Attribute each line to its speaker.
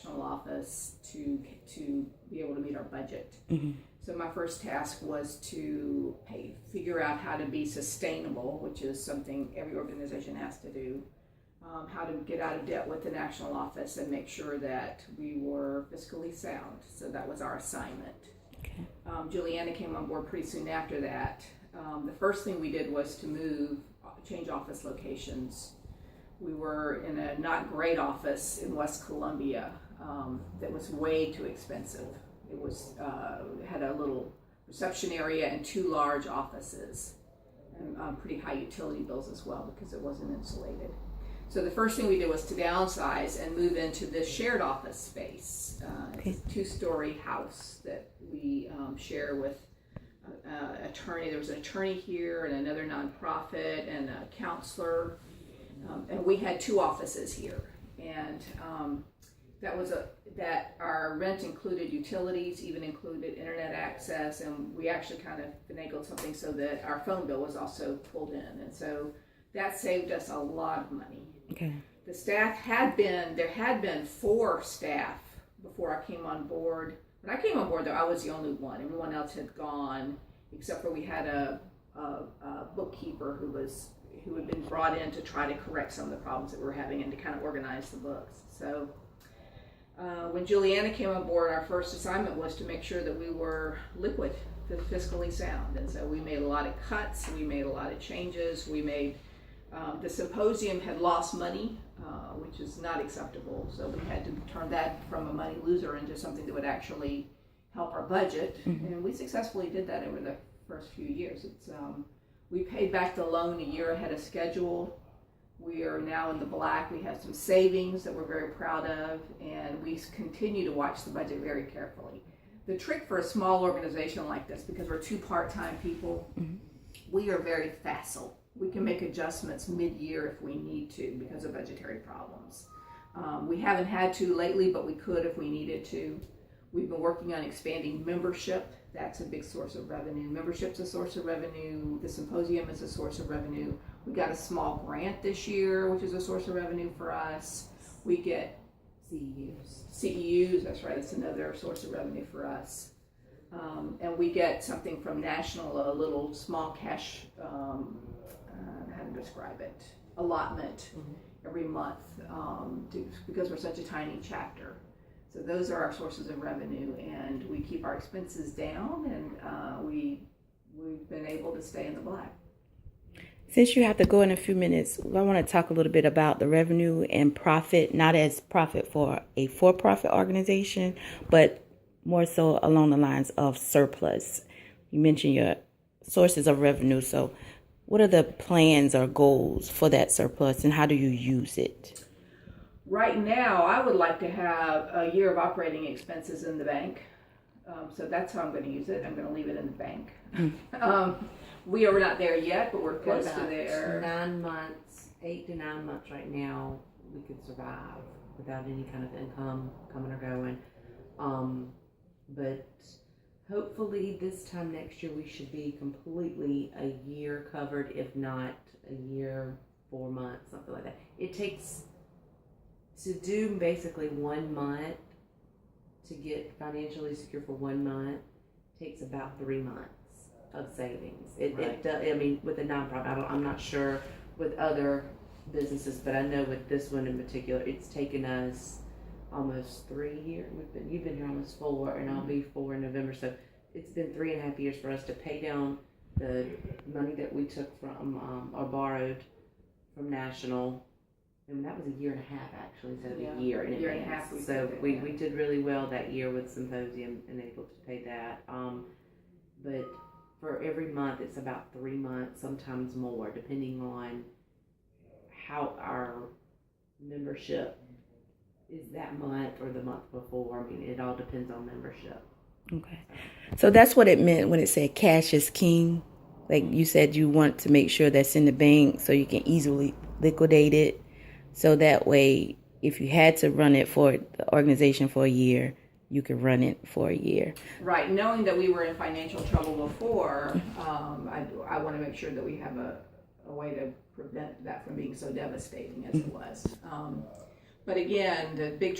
Speaker 1: national office to be able to meet our budget. So my first task was to figure out how to be sustainable, which is something every organization has to do. How to get out of debt with the national office and make sure that we were fiscally sound. So that was our assignment.
Speaker 2: Okay.
Speaker 1: Juliana came on board pretty soon after that. The first thing we did was to change office locations. We were in a not great office in West Columbia that was way too expensive. It was had a little reception area and 2 large offices, and pretty high utility bills as well because it wasn't insulated. So the first thing we did was to downsize and move into this shared office space. It's a 2-story house that we share with attorney. There was an attorney here and another nonprofit and a counselor, and we had 2 offices here. And that our rent included utilities, even included internet access, and we actually kind of finagled something so that our phone bill was also pulled in, and so that saved us a lot of money.
Speaker 2: Okay.
Speaker 1: The staff there had been 4 staff before I came on board. When I came on board, though, I was the only one. Everyone else had gone, except for we had a bookkeeper who had been brought in to try to correct some of the problems that we were having and to kind of organize the books. So when Juliana came on board, our first assignment was to make sure that we were liquid, fiscally sound. And so we made a lot of cuts, we made a lot of changes, the symposium had lost money, which is not acceptable. So we had to turn that from a money loser into something that would actually help our budget. And we successfully did that over the first few years. We paid back the loan a year ahead of schedule. We are now in the black. We have some savings that we're very proud of, and we continue to watch the budget very carefully. The trick for a small organization like this, because we're 2 part-time people, we are very facile. We can make adjustments mid-year if we need to because of budgetary problems. We haven't had to lately, but we could if we needed to. We've been working on expanding membership. That's a big source of revenue. Membership's a source of revenue. The symposium is a source of revenue. We got a small grant this year, which is a source of revenue for us. We get CEUs, that's right, it's another source of revenue for us. And we get something from National, a little small cash, how to describe it, allotment every month because we're such a tiny chapter. So those are our sources of revenue, and we keep our expenses down, and we've been able to stay in the black.
Speaker 2: Since you have to go in a few minutes, I want to talk a little bit about the revenue and profit, not as profit for a for-profit organization, but more so along the lines of surplus. You mentioned your sources of revenue, so what are the plans or goals for that surplus, and how do you use it?
Speaker 1: Right now, I would like to have a year of operating expenses in the bank. So that's how I'm going to use it. I'm going to leave it in the bank. We are not there yet, but we're close to there.
Speaker 3: 9 months, 8 to 9 months right now, we could survive without any kind of income coming or going. But hopefully this time next year we should be completely a year covered, if not a year, 4 months, something like that. It takes to do basically 1 month to get financially secure for 1 month takes about 3 months of savings. It does. I mean, with a nonprofit, I'm not sure with other businesses, but I know with this one in particular, it's taken us almost 3 years. You've been here almost 4, and I'll be 4 in November. So it's been 3.5 years for us to pay down the money that we took from or borrowed from National. And that was 1.5 years actually, instead of a year in advance. So we did really well that year with Symposium and able to pay that. But for every month, it's about 3 months, sometimes more, depending on how our membership is that month or the month before. I mean, it all depends on membership.
Speaker 2: Okay. So that's what it meant when it said cash is king. Like you said, you want to make sure that's in the bank so you can easily liquidate it. So that way, if you had to run it for the organization for a year, you could run it for a year.
Speaker 1: Right. Knowing that we were in financial trouble before, I want to make sure that we have a way to prevent that from being so devastating as it was. But again, the big